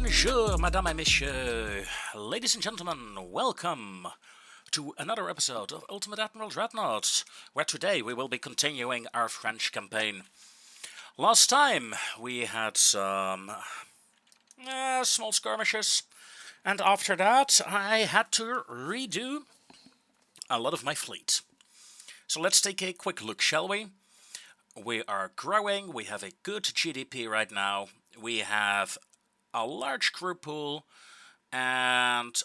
Bonjour, Madame et Messieurs. Ladies and gentlemen, welcome to another episode of Ultimate Admiral Dreadnoughts, where today we will be continuing our French campaign. Last time we had some small skirmishes, and after that I had to redo a lot of my fleet. So let's take a quick look, shall we? We are growing, we have a good GDP right now, we have a large crew pool, and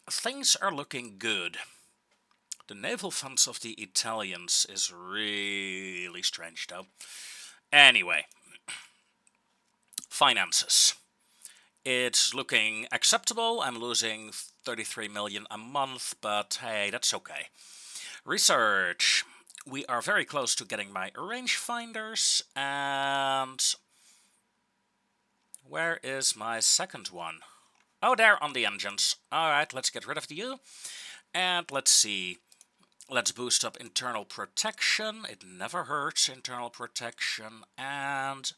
things are looking good. The naval funds of the Italians is really strange though. Anyway, finances. It's looking acceptable. I'm losing 33 million a month, but hey, that's okay. Research. We are very close to getting my rangefinders, and where is my second one? Oh, there on the engines. Alright, let's get rid of you. And let's see. Let's boost up internal protection. It never hurts, internal protection. And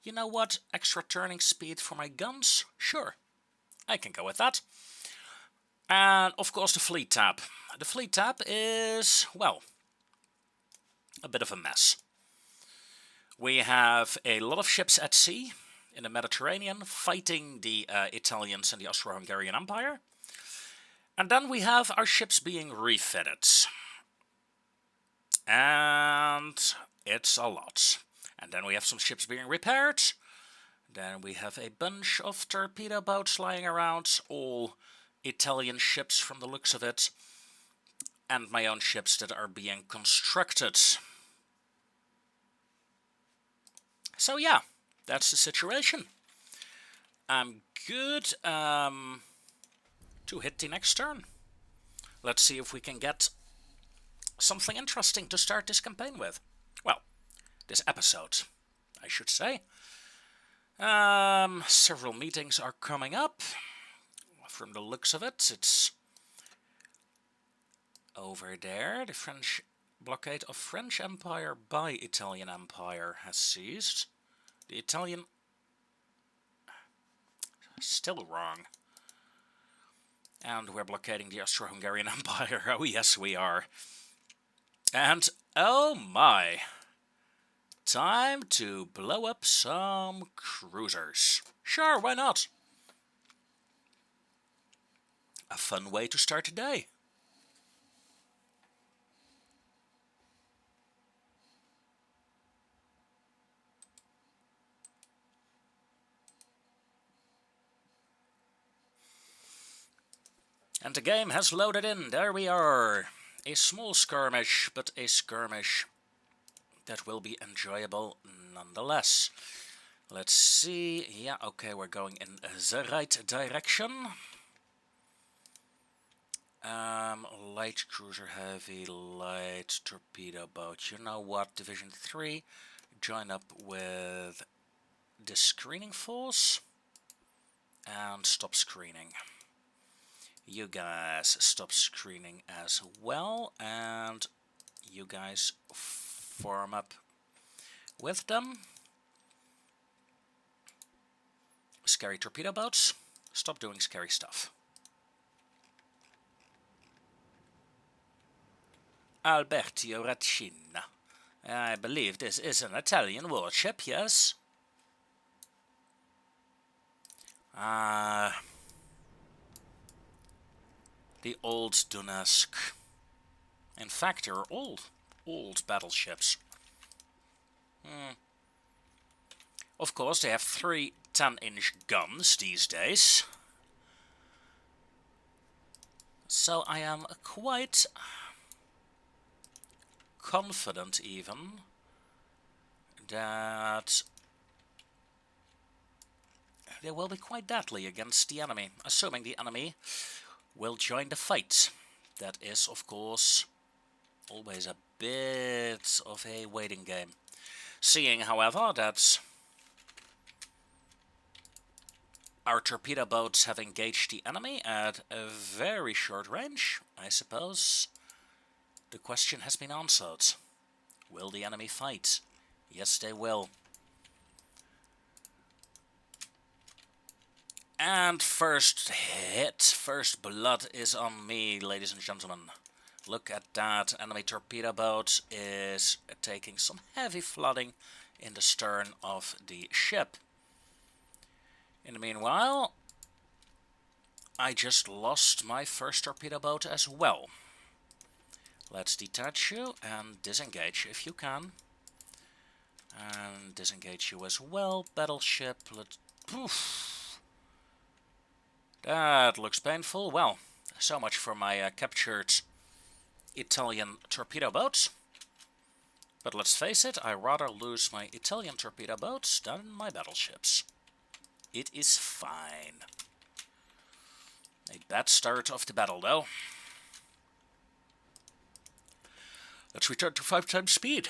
you know what? Extra turning speed for my guns? Sure, I can go with that. And of course the fleet tab. The fleet tab is, well, a bit of a mess. We have a lot of ships at sea in the Mediterranean fighting the Italians and the Austro-Hungarian Empire. And then we have our ships being refitted. And it's a lot. And then we have some ships being repaired. Then we have a bunch of torpedo boats lying around, all Italian ships from the looks of it. And my own ships that are being constructed. So yeah, that's the situation. I'm good to hit the next turn. Let's see if we can get something interesting to start this campaign with. Well, this episode, I should say. Several meetings are coming up. From the looks of it, it's over there. The French blockade of French Empire by Italian Empire has ceased. The Italian... still wrong. And we're blockading the Austro-Hungarian Empire. Oh yes, we are. And oh my, time to blow up some cruisers. Sure, why not? A fun way to start the day. And the game has loaded in. There we are. A small skirmish, but a skirmish that will be enjoyable nonetheless. Let's see. Yeah, okay, we're going in the right direction. Light cruiser, heavy, light torpedo boat. You know what? Division 3, join up with the screening force and stop screening. You guys stop screening as well, and you guys form up with them. Scary torpedo boats, stop doing scary stuff. Albertio Racina. I believe this is an Italian warship, yes? The old Donetsk. In fact, they're old battleships. Of course, they have 3 10-inch guns these days. So I am quite confident even that they will be quite deadly against the enemy, assuming the enemy will join the fight. That is, of course, always a bit of a waiting game. Seeing, however, that our torpedo boats have engaged the enemy at a very short range, I suppose the question has been answered. Will the enemy fight? Yes, they will. And first hit, first blood is on me, ladies and gentlemen. Look at that, enemy torpedo boat is taking some heavy flooding in the stern of the ship. In the meanwhile, I just lost my first torpedo boat as well. Let's detach you and disengage if you can. And disengage you as well, battleship. Oof. That looks painful. Well, so much for my captured Italian torpedo boats. But let's face it, I rather lose my Italian torpedo boats than my battleships. It is fine. A bad start of the battle, though. Let's return to 5 times speed.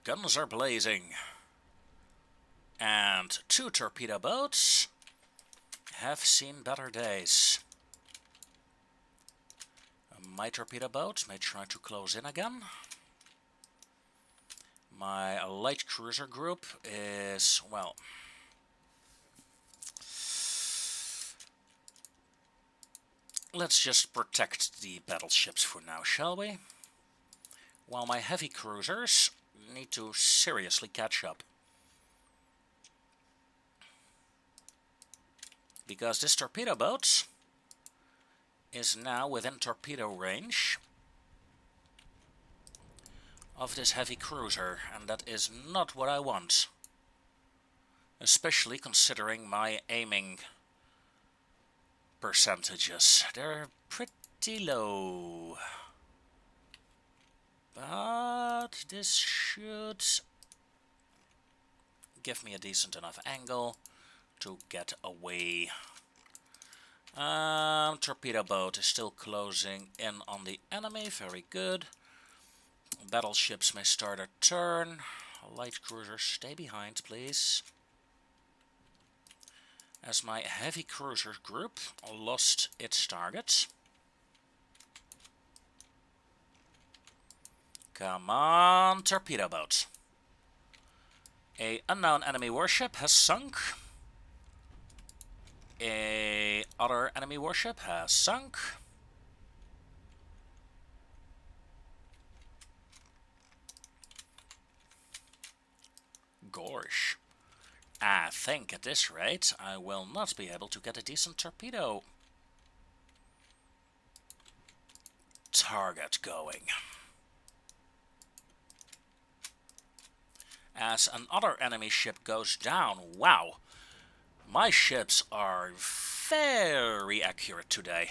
Guns are blazing. And 2 torpedo boats have seen better days. My torpedo boat may try to close in again. My light cruiser group is, well, let's just protect the battleships for now, shall we? While my heavy cruisers need to seriously catch up. Because this torpedo boat is now within torpedo range of this heavy cruiser, and that is not what I want. Especially considering my aiming percentages. They're pretty low. But this should give me a decent enough angle to get away. Torpedo boat is still closing in on the enemy. Very good. Battleships may start a turn. Light cruisers, stay behind, please. As my heavy cruiser group lost its target. Come on, torpedo boat. A unknown enemy warship has sunk. A other enemy warship has sunk. Gosh. I think at this rate I will not be able to get a decent torpedo target going. As another enemy ship goes down, wow. My ships are very accurate today.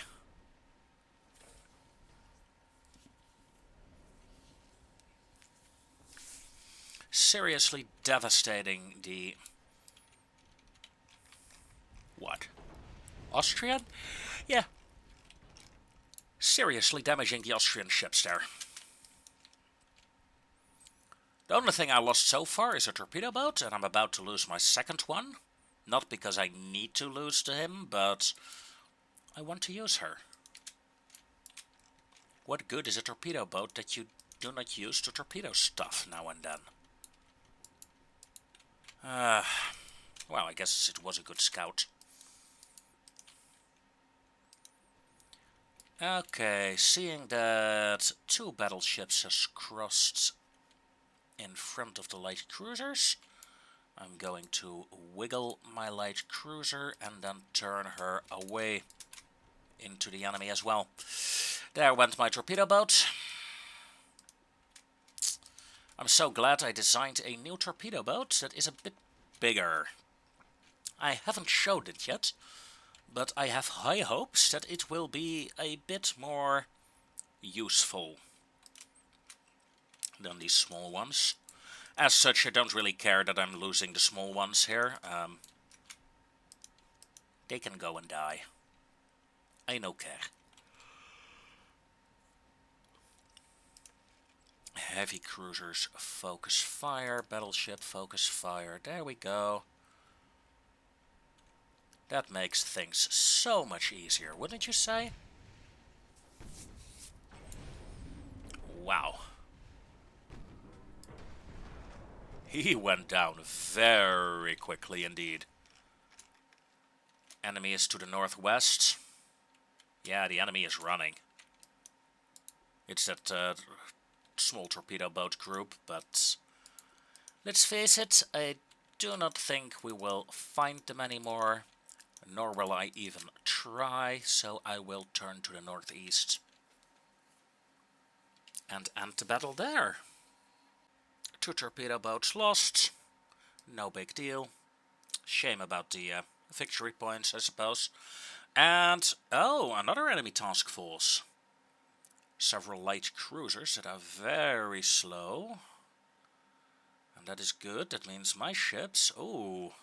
Seriously devastating the... What? Austrian? Yeah. Seriously damaging the Austrian ships there. The only thing I lost so far is a torpedo boat, and I'm about to lose my second one. Not because I need to lose to him, but I want to use her. What good is a torpedo boat that you do not use to torpedo stuff now and then? Well, I guess it was a good scout. Okay, seeing that 2 battleships has crossed in front of the light cruisers, I'm going to wiggle my light cruiser and then turn her away into the enemy as well. There went my torpedo boat. I'm so glad I designed a new torpedo boat that is a bit bigger. I haven't showed it yet, but I have high hopes that it will be a bit more useful than these small ones. As such, I don't really care that I'm losing the small ones here. They can go and die. I no care. Heavy cruisers, focus fire. Battleship, focus fire. There we go. That makes things so much easier, wouldn't you say? Wow. He went down very quickly indeed. Enemy is to the northwest. Yeah, the enemy is running. It's that small torpedo boat group, but let's face it, I do not think we will find them anymore, nor will I even try, so I will turn to the northeast and end the battle there. 2 torpedo boats lost, no big deal. Shame about the victory points, I suppose. And, oh, another enemy task force. Several light cruisers that are very slow. And that is good. That means my ships... Oh,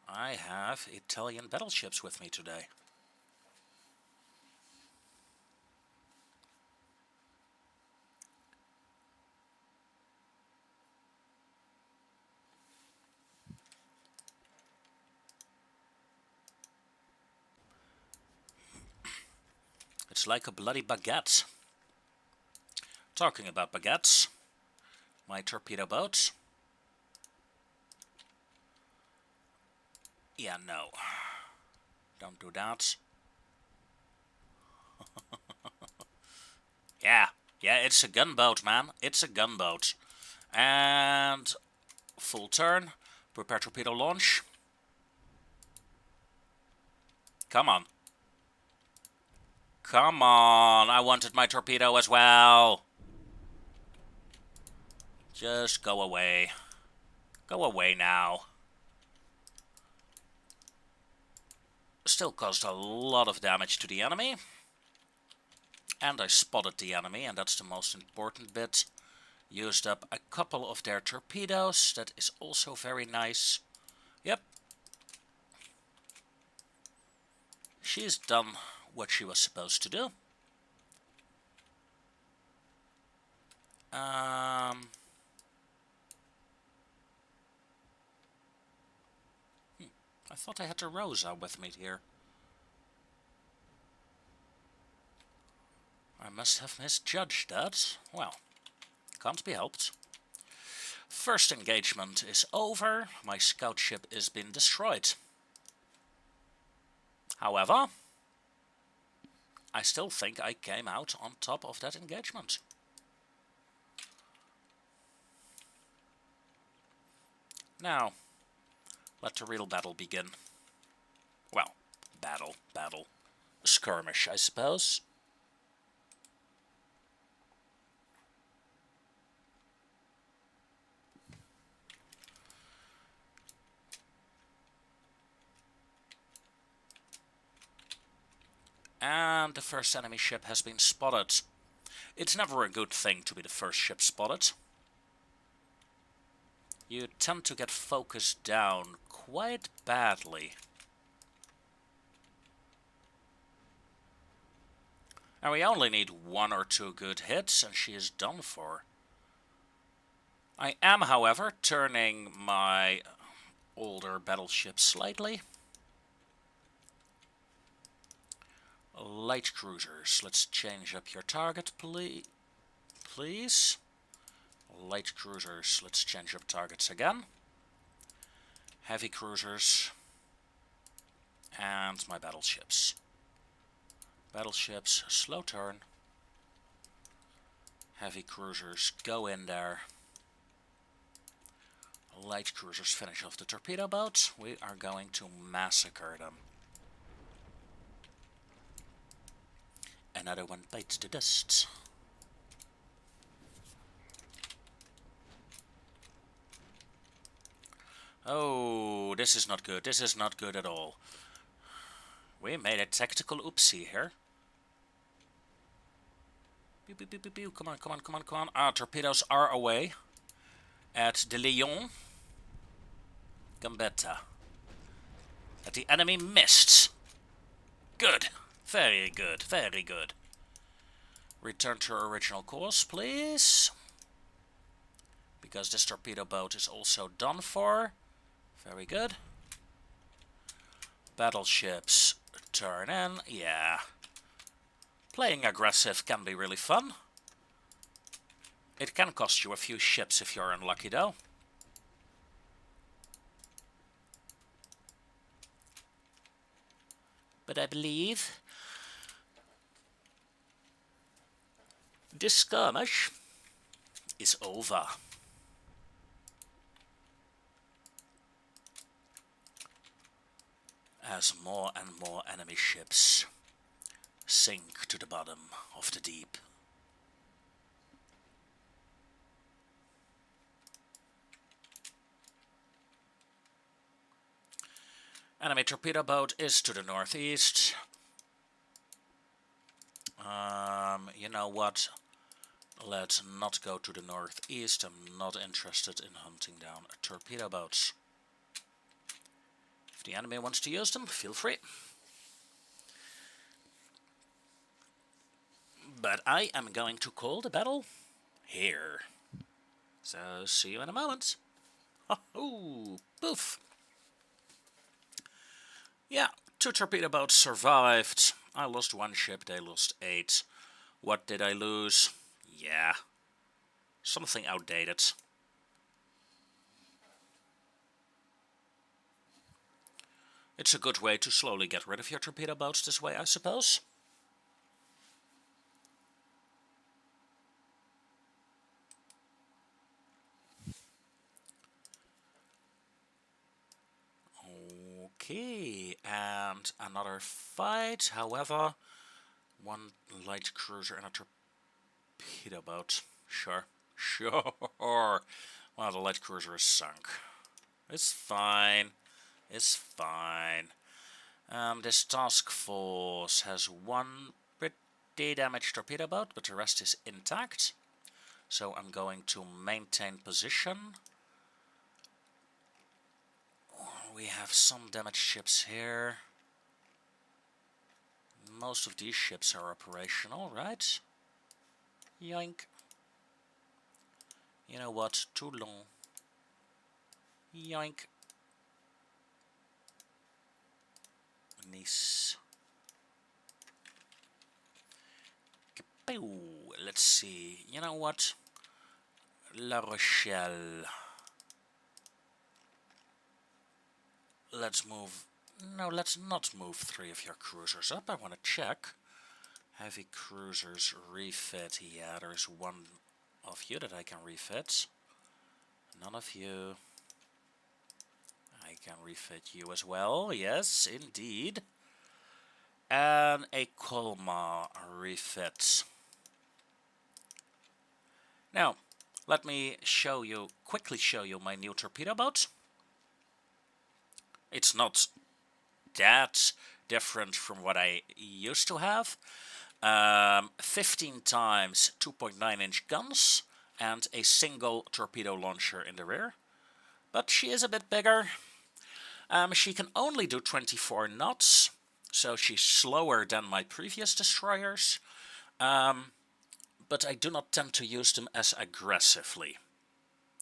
I have Italian battleships with me today. It's like a bloody baguette. Talking about baguettes, my torpedo boats. Yeah, no. Don't do that. Yeah, it's a gunboat, man. It's a gunboat. And full turn. Prepare torpedo launch. Come on. Come on, I wanted my torpedo as well. Just go away. Go away now. Still caused a lot of damage to the enemy. And I spotted the enemy, and that's the most important bit. Used up a couple of their torpedoes. That is also very nice. Yep. She's done what she was supposed to do. I thought I had the Rosa with me here. I must have misjudged that. Well, can't be helped. First engagement is over. My scout ship is being destroyed. However, I still think I came out on top of that engagement. Now, let the real battle begin. Well, battle. Skirmish, I suppose. And the first enemy ship has been spotted. It's never a good thing to be the first ship spotted. You tend to get focused down quite badly. And we only need 1 or 2 good hits and she is done for. I am, however, turning my older battleship slightly. Light cruisers, let's change up your target, please. Light cruisers, let's change up targets again. Heavy cruisers. And my battleships. Battleships, slow turn. Heavy cruisers, go in there. Light cruisers, finish off the torpedo boats. We are going to massacre them. Another one bites the dust. Oh, this is not good. This is not good at all. We made a tactical oopsie here. Pew, pew, pew, pew, pew. Come on. Ah, torpedoes are away. At the Lyon. Gambetta. That the enemy missed. Good. Very good. Return to our original course, please. Because this torpedo boat is also done for. Very good. Battleships, turn in. Yeah. Playing aggressive can be really fun. It can cost you a few ships if you're unlucky though. but I believe this skirmish is over. As more and more enemy ships sink to the bottom of the deep. Enemy torpedo boat is to the northeast. You know what? Let's not go to the northeast. I'm not interested in hunting down torpedo boats. If the enemy wants to use them, feel free. But I am going to call the battle here. So, see you in a moment. Oh, poof. Yeah, 2 torpedo boats survived. I lost 1 ship, they lost 8. What did I lose? Yeah, something outdated. It's a good way to slowly get rid of your torpedo boats this way, I suppose. Okay, and another fight. However, 1 light cruiser and a torpedo boat. Sure. Well, the light cruiser is sunk. It's fine. It's fine. This task force has 1 pretty damaged torpedo boat, but the rest is intact. So I'm going to maintain position. We have some damaged ships here. Most of these ships are operational, right? Yoink. You know what? Toulon. Yoink. Nice. Let's see. You know what? La Rochelle. Let's move. No, let's not move 3 of your cruisers up. I want to check. Heavy cruisers refit. Yeah, there's 1 of you that I can refit. None of you. I can refit you as well. Yes, indeed. And a Colmar refit. Now, let me quickly show you my new torpedo boat. It's not that different from what I used to have. 15 times 2.9-inch guns and a single torpedo launcher in the rear. But she is a bit bigger. She can only do 24 knots, so she's slower than my previous destroyers. But I do not tend to use them as aggressively.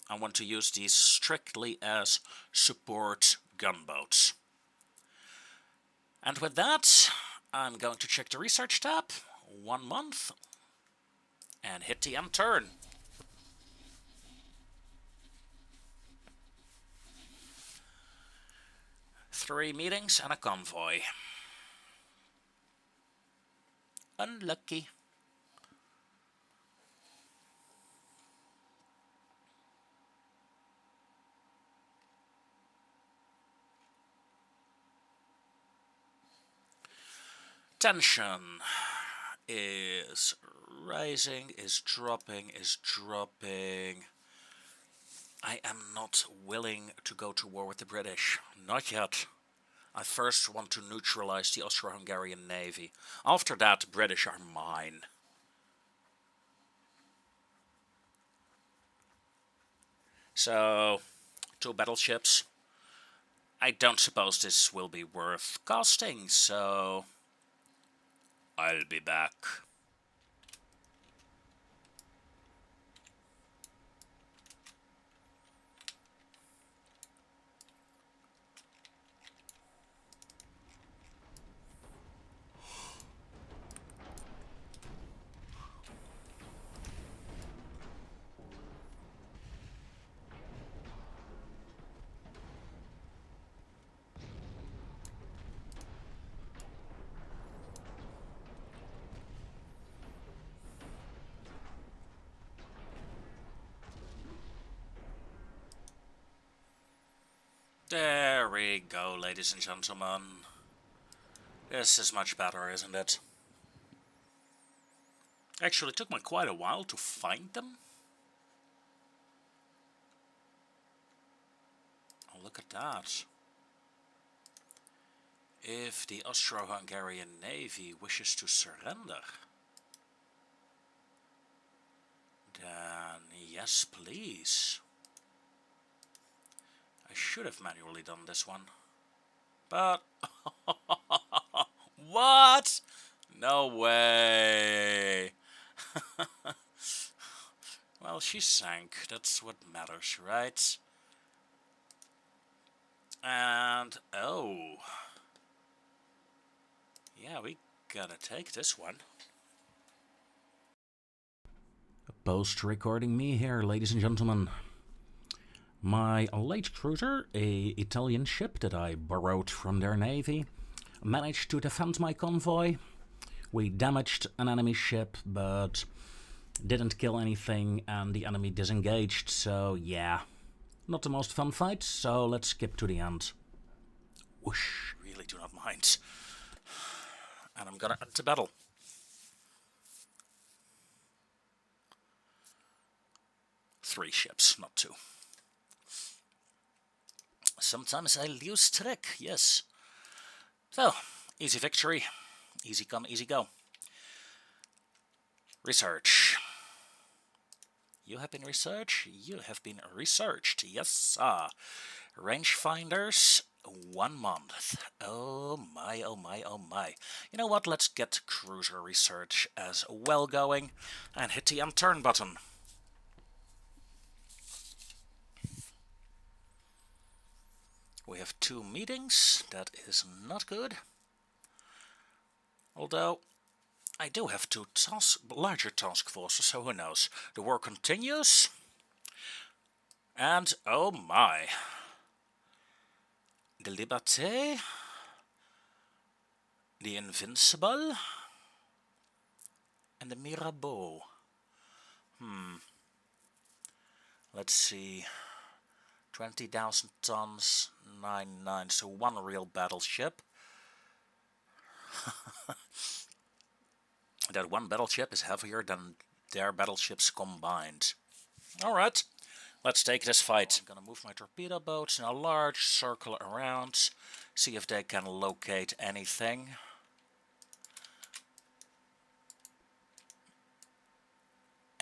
I want to use these strictly as support gunboats. And with that, I'm going to check the research tab, 1 month, and hit the end turn. Three meetings and a convoy. Unlucky. Tension is rising, is dropping, is dropping. I am not willing to go to war with the British. Not yet. I first want to neutralize the Austro-Hungarian Navy. After that, the British are mine. So, 2 battleships. I don't suppose this will be worth casting, so I'll be back. There we go, ladies and gentlemen. This is much better, isn't it? Actually, it took me quite a while to find them. Oh, look at that. If the Austro-Hungarian Navy wishes to surrender, then yes, please. I should have manually done this one. But... What? No way. Well, she sank. That's what matters, right? And... oh. Yeah, we gotta take this one. Post-recording me here, ladies and gentlemen. My light cruiser, a Italian ship that I borrowed from their navy, managed to defend my convoy. We damaged an enemy ship, but didn't kill anything, and the enemy disengaged, so yeah. Not the most fun fight, so let's skip to the end. Whoosh, really do not mind. And I'm gonna enter battle. Three ships, not two. Sometimes I lose track, yes. So, easy victory. Easy come, easy go. Research. You have been researched? You have been researched, yes sir. Rangefinders, 1 month. Oh my, oh my, oh my. You know what, let's get cruiser research as well going and hit the end turn button. We have 2 meetings, that is not good. Although, I do have 2 larger task forces, so who knows. The war continues. And, oh my. The Liberté. The Invincible. And the Mirabeau. Let's see. 20,000 tons, 9, so 1 real battleship. That 1 battleship is heavier than their battleships combined. Alright, let's take this fight. I'm gonna move my torpedo boats in a large circle around, see if they can locate anything.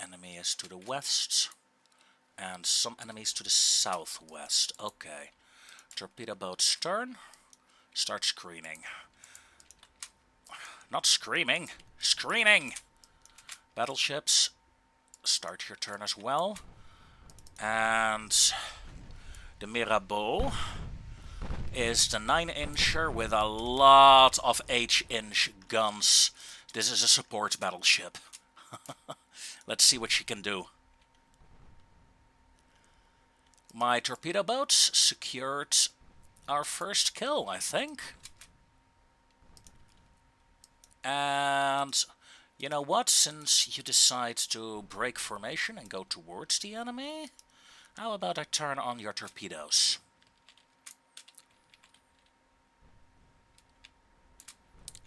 Enemy is to the west, and some enemies to the southwest. Okay, torpedo boat stern, start screening. Not screaming, screening! Battleships, start your turn as well. And the Mirabeau is the 9-incher with a lot of 8-inch guns. This is a support battleship. Let's see what she can do. My torpedo boats secured our first kill, I think. And you know what? Since you decide to break formation and go towards the enemy, how about I turn on your torpedoes?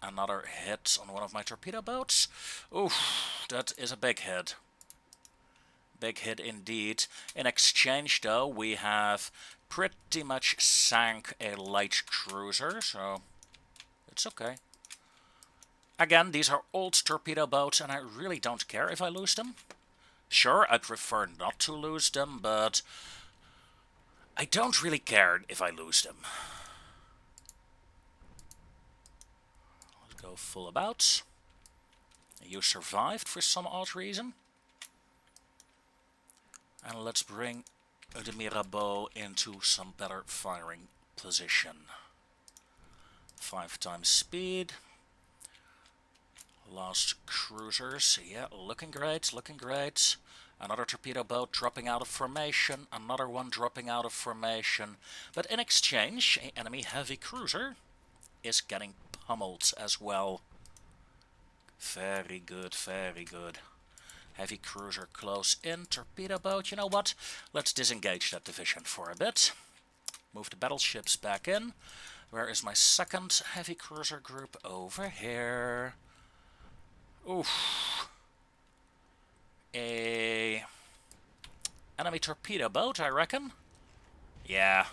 Another hit on one of my torpedo boats. Oof, that is a big hit. Big hit indeed. In exchange, though, we have pretty much sank a light cruiser, so it's okay. Again, these are old torpedo boats, and I really don't care if I lose them. Sure, I prefer not to lose them, but I don't really care if I lose them. Let's go full about. You survived for some odd reason. And let's bring the Mirabeau into some better firing position. 5 times speed. Lost cruisers, yeah, looking great, looking great. Another torpedo boat dropping out of formation, another one dropping out of formation. But in exchange, an enemy heavy cruiser is getting pummeled as well. Very good, very good. Heavy cruiser close in, torpedo boat. You know what? Let's disengage that division for a bit. Move the battleships back in. Where is my second heavy cruiser group? Over here. Oof. A enemy torpedo boat, I reckon. Yeah.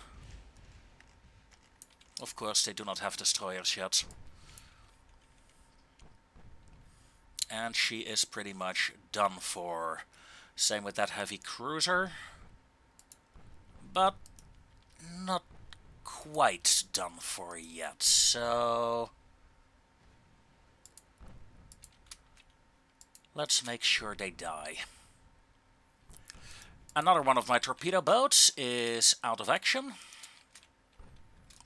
Of course, they do not have destroyers yet. And she is pretty much done for. Same with that heavy cruiser. But not quite done for yet, so let's make sure they die. Another one of my torpedo boats is out of action.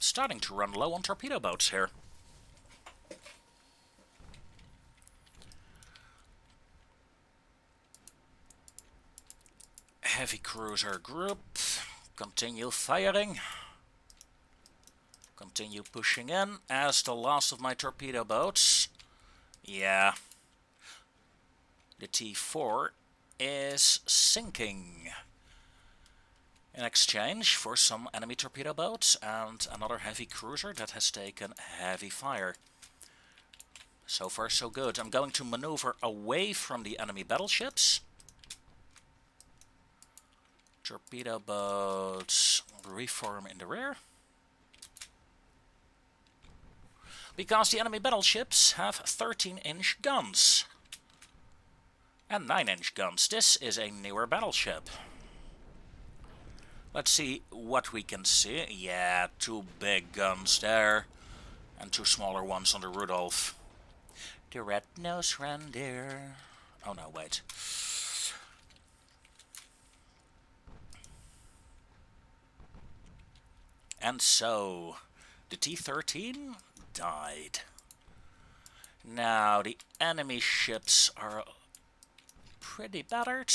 Starting to run low on torpedo boats here. Heavy cruiser group, continue firing. Continue pushing in as the last of my torpedo boats. Yeah. The T4 is sinking. In exchange for some enemy torpedo boats and another heavy cruiser that has taken heavy fire. So far so good. I'm going to maneuver away from the enemy battleships. Torpedo boats reform in the rear. Because the enemy battleships have 13-inch guns. And 9-inch guns. This is a newer battleship. Let's see what we can see. Yeah, 2 big guns there. And 2 smaller ones on the Rudolph. The red-nosed reindeer. Oh no, wait. And so, the T-13 died. Now, the enemy ships are pretty battered.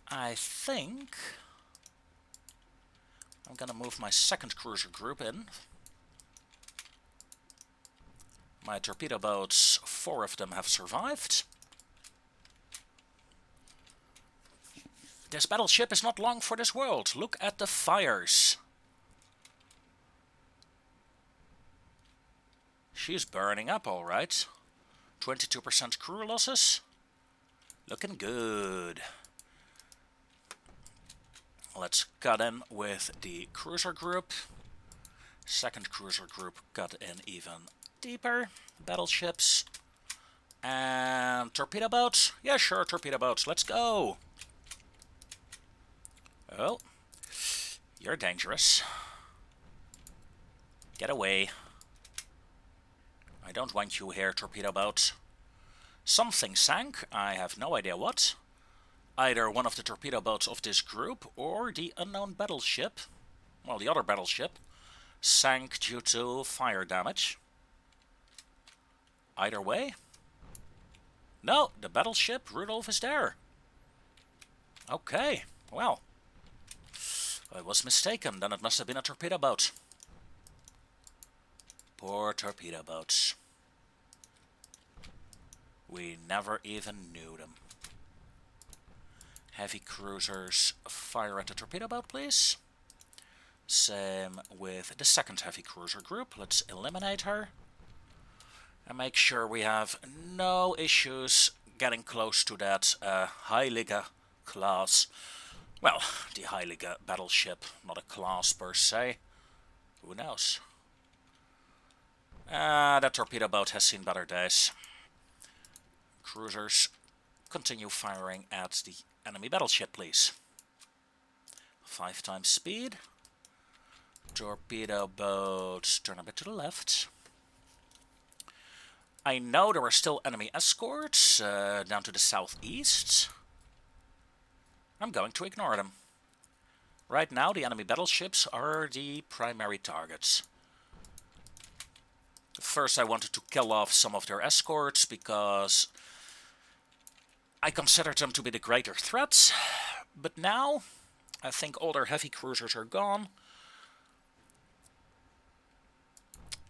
I think I'm gonna move my second cruiser group in. My torpedo boats, 4 of them have survived. This battleship is not long for this world. Look at the fires. She's burning up, all right. 22% crew losses. Looking good. Let's cut in with the cruiser group. Second cruiser group cut in even deeper. Battleships. And torpedo boats. Yeah, sure, torpedo boats. Let's go. Oh. You're dangerous. Get away. I don't want you here, torpedo boat. Something sank, I have no idea what. Either one of the torpedo boats of this group or the unknown battleship, well, the other battleship, sank due to fire damage. Either way. No, the battleship Rudolph is there. Okay, well. I was mistaken, then it must have been a torpedo boat. Poor torpedo boats. We never even knew them. Heavy cruisers, fire at the torpedo boat, please. Same with the second heavy cruiser group. Let's eliminate her. And make sure we have no issues getting close to that Heilige class. Well, the Heilige battleship, not a class per se. Who knows? That torpedo boat has seen better days. Cruisers, continue firing at the enemy battleship, please. 5 times speed. Torpedo boats, turn a bit to the left. I know there are still enemy escorts down to the southeast. I'm going to ignore them. Right now, the enemy battleships are the primary targets. First, I wanted to kill off some of their escorts because I considered them to be the greater threats. But now, I think all their heavy cruisers are gone.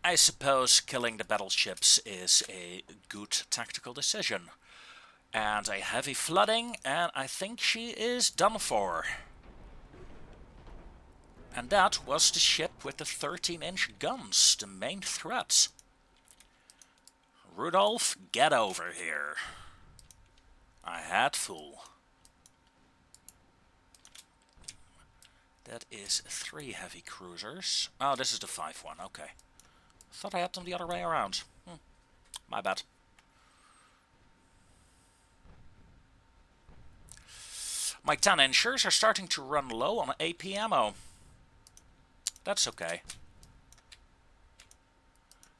I suppose killing the battleships is a good tactical decision. And a heavy flooding, and I think she is done for. And that was the ship with the 13-inch guns, the main threat. Rudolph, get over here. I had full. That is 3 heavy cruisers. Oh, this is the 5 one, okay. Thought I had them the other way around. My bad. My 10-inchers are starting to run low on AP ammo. That's okay.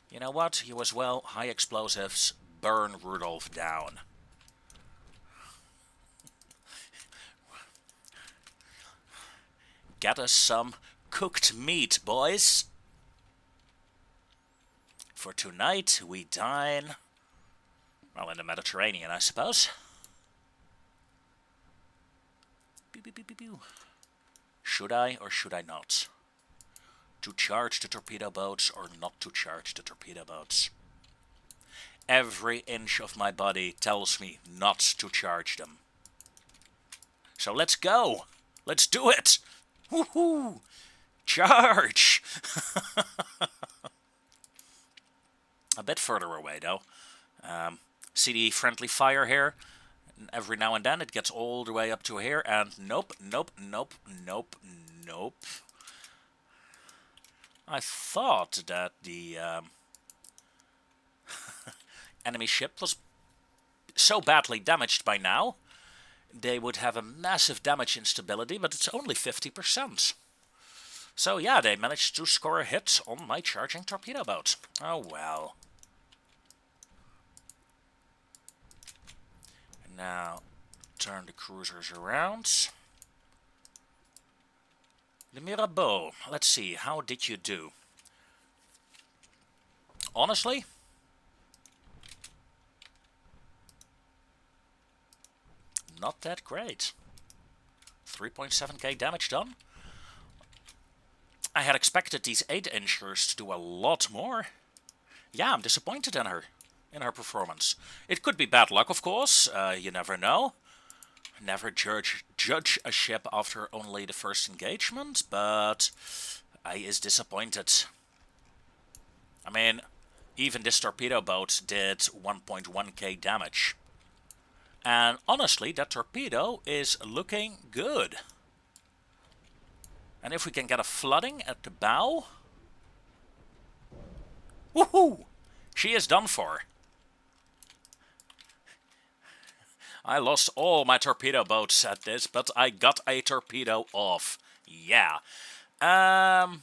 You know what? You as well, high explosives, burn Rudolph down. Get us some cooked meat, boys. For tonight, we dine, well, in the Mediterranean, I suppose. Pew, pew, pew, pew, pew. Should I or should I not? To charge the torpedo boats or not to charge the torpedo boats? Every inch of my body tells me not to charge them. So let's go! Let's do it! Woohoo! Charge! A bit further away though. See the friendly fire here? Every now and then it gets all the way up to here, and nope, nope, nope, nope, nope. I thought that the enemy ship was so badly damaged by now, they would have a massive damage instability, but it's only 50%. So yeah, they managed to score a hit on my charging torpedo boat. Oh well. Now, turn the cruisers around. The Mirabeau, let's see, how did you do? Honestly, not that great. 3.7k damage done. I had expected these 8-inchers to do a lot more. Yeah, I'm disappointed in her performance. It could be bad luck, of course, you never know. Never judge a ship after only the first engagement, but I is disappointed. I mean, even this torpedo boat did 1.1k damage. And honestly, that torpedo is looking good. And if we can get a flooding at the bow... Woohoo! She is done for. I lost all my torpedo boats at this, but I got a torpedo off. Yeah. 10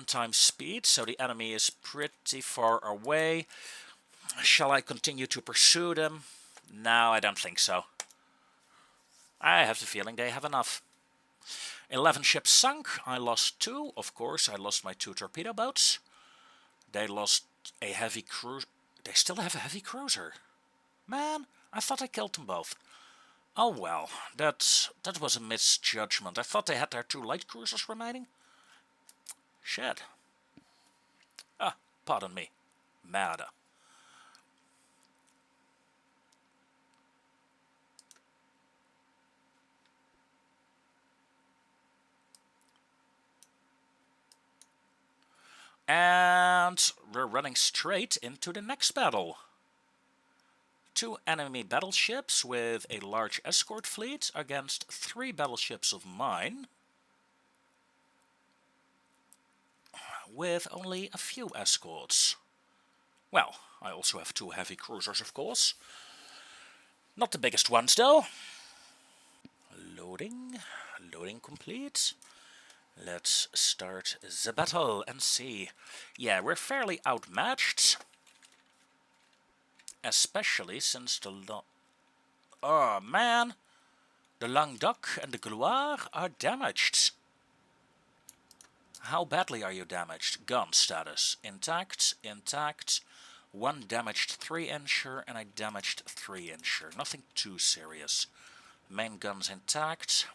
times speed, so the enemy is pretty far away. Shall I continue to pursue them? No, I don't think so. I have the feeling they have enough. 11 ships sunk. I lost 2. Of course, I lost my 2 torpedo boats. They lost a heavy cruiser. They still have a heavy cruiser. Man, I thought I killed them both. Oh well, that was a misjudgment. I thought they had their 2 light cruisers remaining. Shit. Ah, pardon me. Merde. And we're running straight into the next battle. 2 enemy battleships with a large escort fleet against 3 battleships of mine with only a few escorts. Well, I also have 2 heavy cruisers, of course. Not the biggest ones, though. Loading complete. Let's start the battle and see. Yeah, we're fairly outmatched. Especially since the oh man, the Languedoc and the Gloire are damaged. How badly are you damaged? Gun status. Intact, intact. 1 damaged 3-incher and I damaged 3-incher. Nothing too serious. Main guns intact.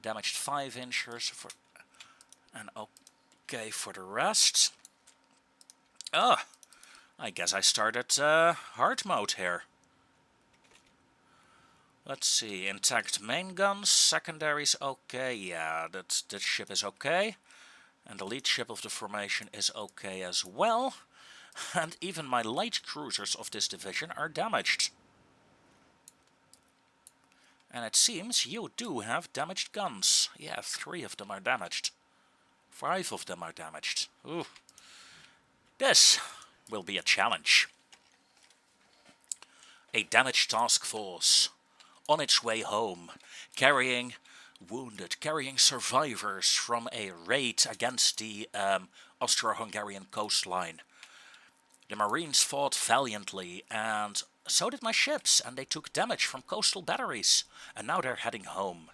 Damaged 5-inchers for... and okay for the rest. I guess I started hard mode here. Let's see, intact main guns, secondaries okay, yeah, that ship is okay. And the lead ship of the formation is okay as well. And even my light cruisers of this division are damaged. And it seems you do have damaged guns. Yeah, 3 of them are damaged. 5 of them are damaged. Ooh. This will be a challenge. A damaged task force on its way home, carrying wounded, carrying survivors from a raid against the Austro-Hungarian coastline. The Marines fought valiantly, and so did my ships, and they took damage from coastal batteries, and now they're heading home.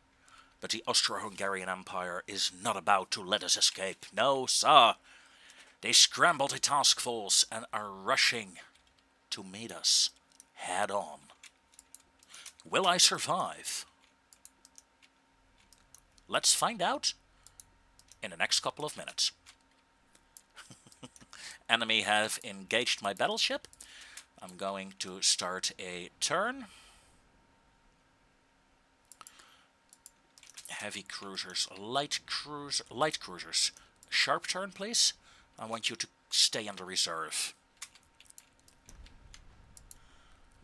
But the Austro-Hungarian Empire is not about to let us escape. No, sir. They scrambled a task force and are rushing to meet us head on. Will I survive? Let's find out in the next couple of minutes. Enemy have engaged my battleship. I'm going to start a turn. Heavy cruisers, light cruisers. Sharp turn, please. I want you to stay under reserve.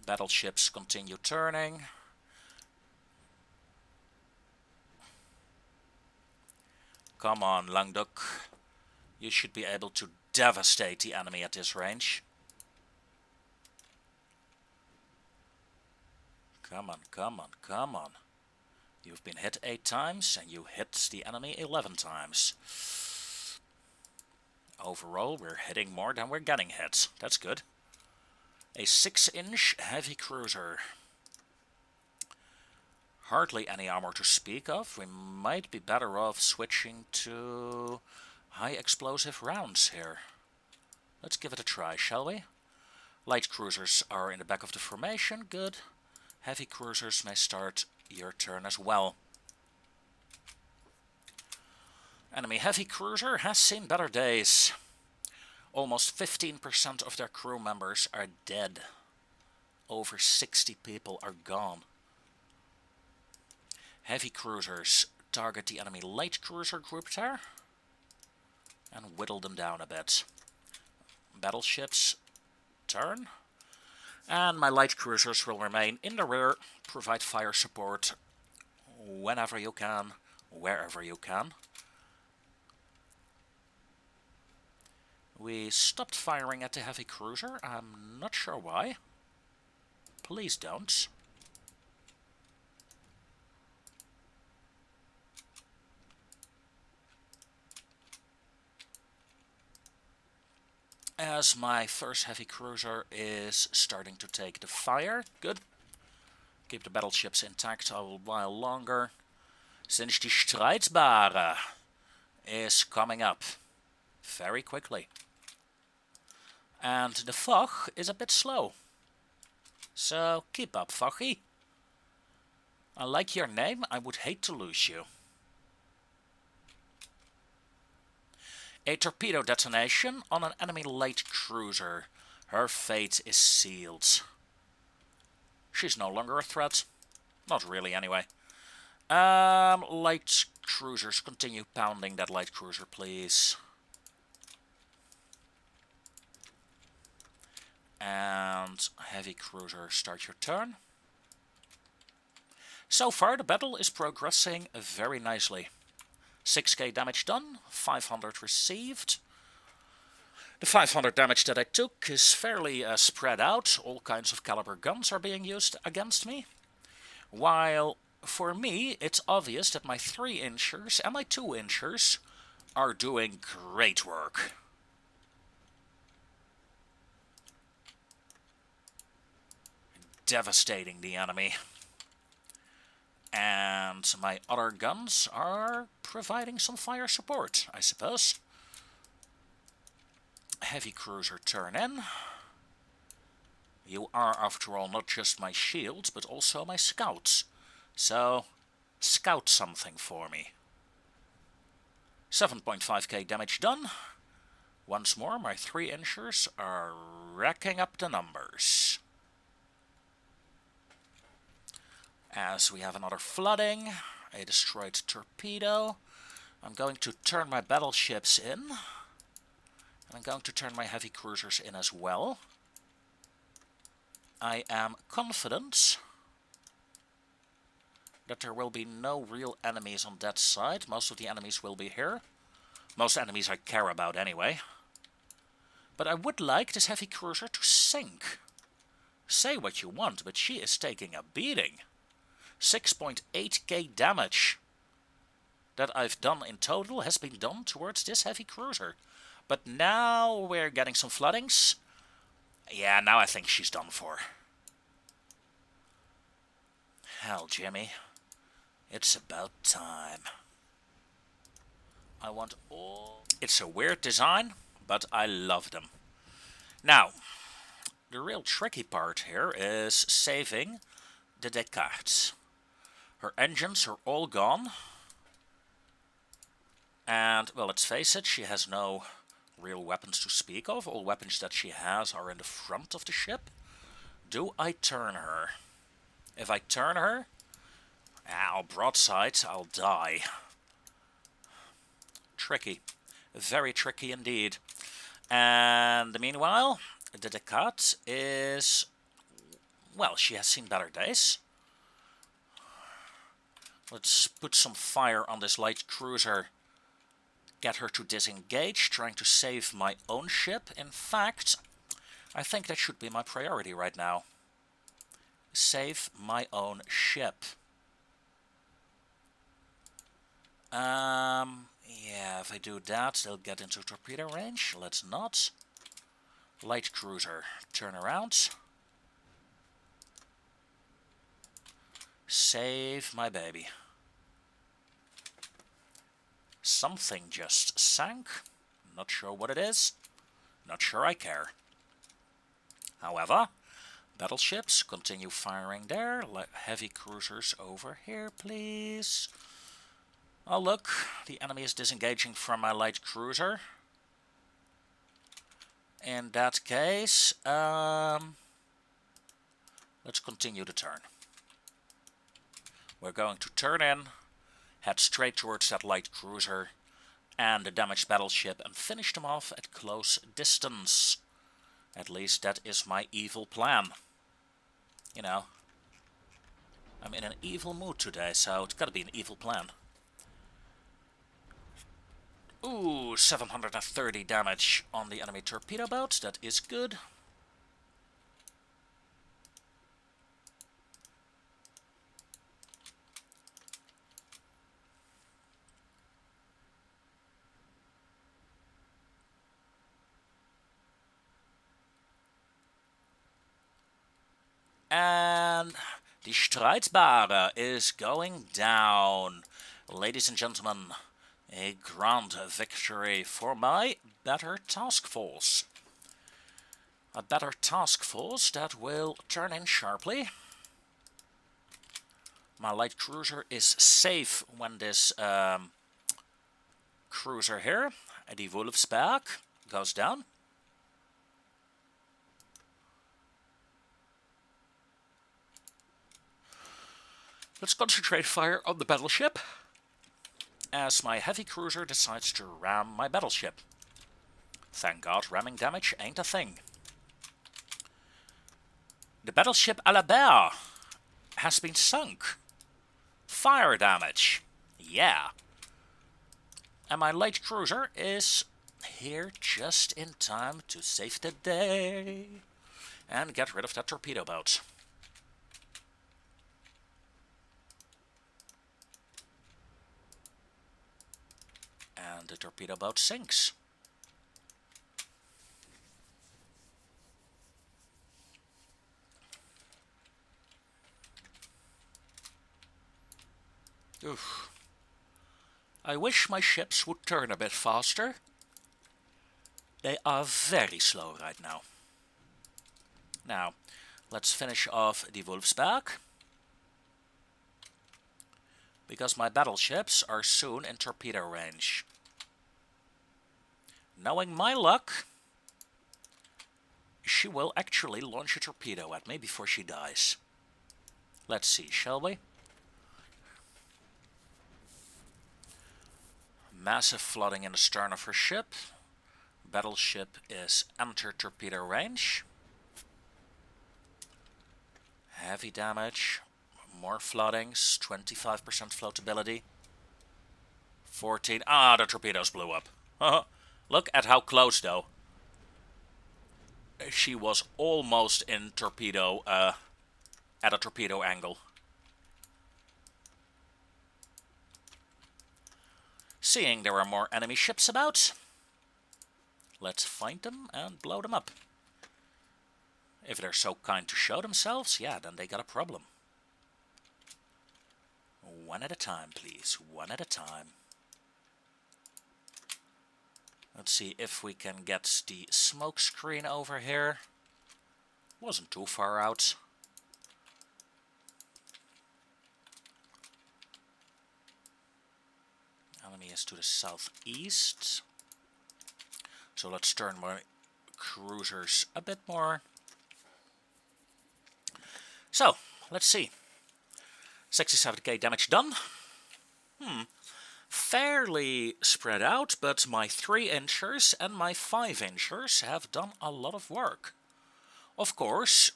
Battleships continue turning. Come on, Languedoc. You should be able to devastate the enemy at this range. Come on, come on, come on. You've been hit 8 times and you hit the enemy 11 times. Overall, we're hitting more than we're getting hit. That's good. A 6-inch heavy cruiser. Hardly any armor to speak of. We might be better off switching to high explosive rounds here. Let's give it a try, shall we? Light cruisers are in the back of the formation. Good. Heavy cruisers may start your turn as well. Enemy heavy cruiser has seen better days. Almost 15% of their crew members are dead. Over 60 people are gone. Heavy cruisers target the enemy light cruiser group there and whittle them down a bit. Battleships turn. And my light cruisers will remain in the rear, provide fire support whenever you can, wherever you can. We stopped firing at the heavy cruiser. I'm not sure why. Please don't. As my first heavy cruiser is starting to take the fire. Good. Keep the battleships intact a while longer. Since die strijdbare is coming up very quickly. And the Foch is a bit slow. So keep up, Fochy. I like your name. I would hate to lose you. A torpedo detonation on an enemy light cruiser. Her fate is sealed. She's no longer a threat. Not really, anyway. Light cruisers, continue pounding that light cruiser, please. And heavy cruiser, start your turn. So far, the battle is progressing very nicely. 6k damage done, 500 received. The 500 damage that I took is fairly spread out. All kinds of caliber guns are being used against me. While for me, it's obvious that my 3-inchers and my 2-inchers are doing great work. Devastating the enemy. And my other guns are providing some fire support, I suppose. Heavy cruiser turn in. You are, after all, not just my shields, but also my scouts. So, scout something for me. 7.5k damage done. Once more, my 3-inchers are racking up the numbers. As we have another flooding, a destroyed torpedo. I'm going to turn my battleships in. I'm going to turn my heavy cruisers in as well. I am confident that there will be no real enemies on that side. Most of the enemies will be here. Most enemies I care about anyway. But I would like this heavy cruiser to sink. Say what you want, but she is taking a beating. 6.8k damage that I've done in total has been done towards this heavy cruiser. But now we're getting some floodings. Yeah, now I think she's done for. Hell, Jimmy. It's about time. I want all... It's a weird design, but I love them. Now, the real tricky part here is saving the Descartes. Her engines are all gone. And, well, let's face it, she has no real weapons to speak of. All weapons that she has are in the front of the ship. Do I turn her? If I turn her, I'll broadside, I'll die. Tricky. Very tricky indeed. And meanwhile, the Descartes is... Well, she has seen better days. Let's put some fire on this light cruiser. Get her to disengage, trying to save my own ship. In fact, I think that should be my priority right now. Save my own ship. Yeah, if I do that, they'll get into torpedo range. Let's not. Light cruiser, turn around. Save my baby. Something just sank. Not sure what it is. Not sure I care. However, battleships continue firing there. Heavy cruisers over here, please. Oh look, the enemy is disengaging from my light cruiser. In that case, let's continue the turn. We're going to turn in, head straight towards that light cruiser and the damaged battleship and finish them off at close distance. At least that is my evil plan. You know, I'm in an evil mood today, so it's gotta be an evil plan. Ooh, 730 damage on the enemy torpedo boat. That is good. And the Strijdbare is going down. Ladies and gentlemen, a grand victory for my better task force. A better task force that will turn in sharply. My light cruiser is safe when this cruiser here, the Wolfsberg, goes down. Let's concentrate fire on the battleship, as my heavy cruiser decides to ram my battleship. Thank God ramming damage ain't a thing. The battleship Alabert has been sunk. Fire damage. Yeah. And my light cruiser is here just in time to save the day and get rid of that torpedo boat. And the torpedo boat sinks. Oof. I wish my ships would turn a bit faster. They are very slow right now. Now, let's finish off the Wolfsberg, because my battleships are soon in torpedo range. Knowing my luck, she will actually launch a torpedo at me before she dies. Let's see, shall we? Massive flooding in the stern of her ship. Battleship is anti-torpedo range. Heavy damage. More floodings. 25% floatability. 14. Ah, the torpedoes blew up. Look at how close, though. She was almost in torpedo, at a torpedo angle. Seeing there are more enemy ships about, let's find them and blow them up. If they're so kind to show themselves, yeah, then they got a problem. One at a time, please. One at a time. Let's see if we can get the smoke screen over here. Wasn't too far out. Enemy is to the southeast. So let's turn my cruisers a bit more. So, let's see. 67k damage done. Fairly spread out, but my 3-inchers and my 5-inchers have done a lot of work. Of course,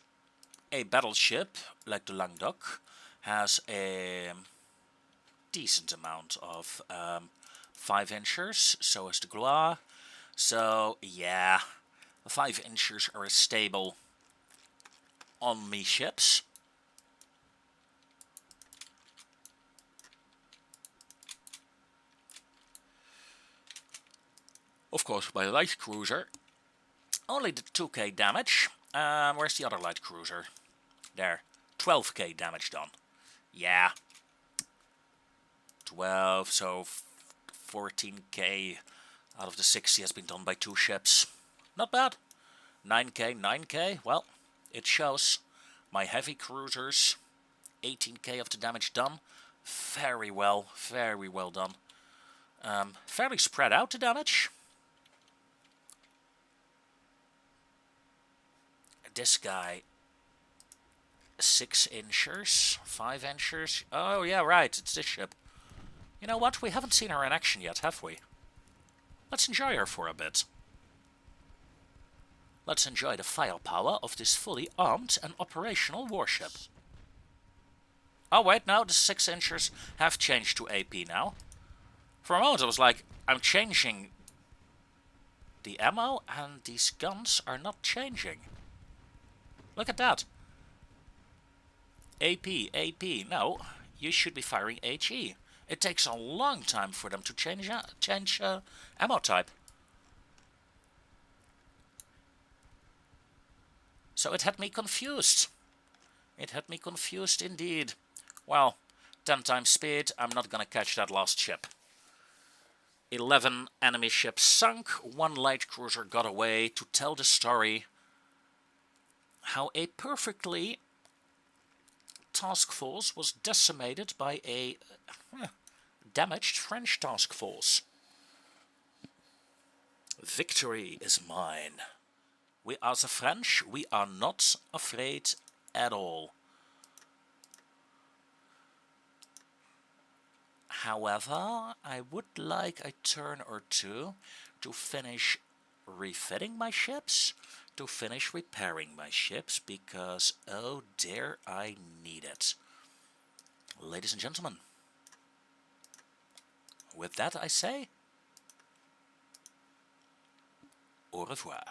a battleship like the Languedoc has a decent amount of 5-inchers, so is the Gloire. So, yeah, the 5-inchers are stable on me ships. Of course, my light cruiser only did 2k damage. Where's the other light cruiser? There, 12k damage done. Yeah. 12, so 14k out of the 60 has been done by 2 ships. Not bad. 9k, 9k, well, it shows. My heavy cruisers, 18k of the damage done. Very well done. Fairly spread out the damage. This guy, 6-inchers, 5-inchers. Oh yeah, right, it's this ship. You know what, we haven't seen her in action yet, have we? Let's enjoy her for a bit. Let's enjoy the firepower of this fully armed and operational warship. Oh wait, no, the 6-inchers have changed to AP now. For a moment I was like, I'm changing the ammo and these guns are not changing. Look at that. AP, AP. No, you should be firing HE. It takes a long time for them to change ammo type. So it had me confused. It had me confused indeed. Well, 10 times speed, I'm not gonna catch that last ship. 11 enemy ships sunk, 1 light cruiser got away to tell the story how a perfectly task force was decimated by a damaged French task force. Victory is mine. We are the French, we are not afraid at all. However, I would like a turn or two to finish refitting my ships, to finish repairing my ships, because, oh dear, I need it. Ladies and gentlemen, with that I say, au revoir.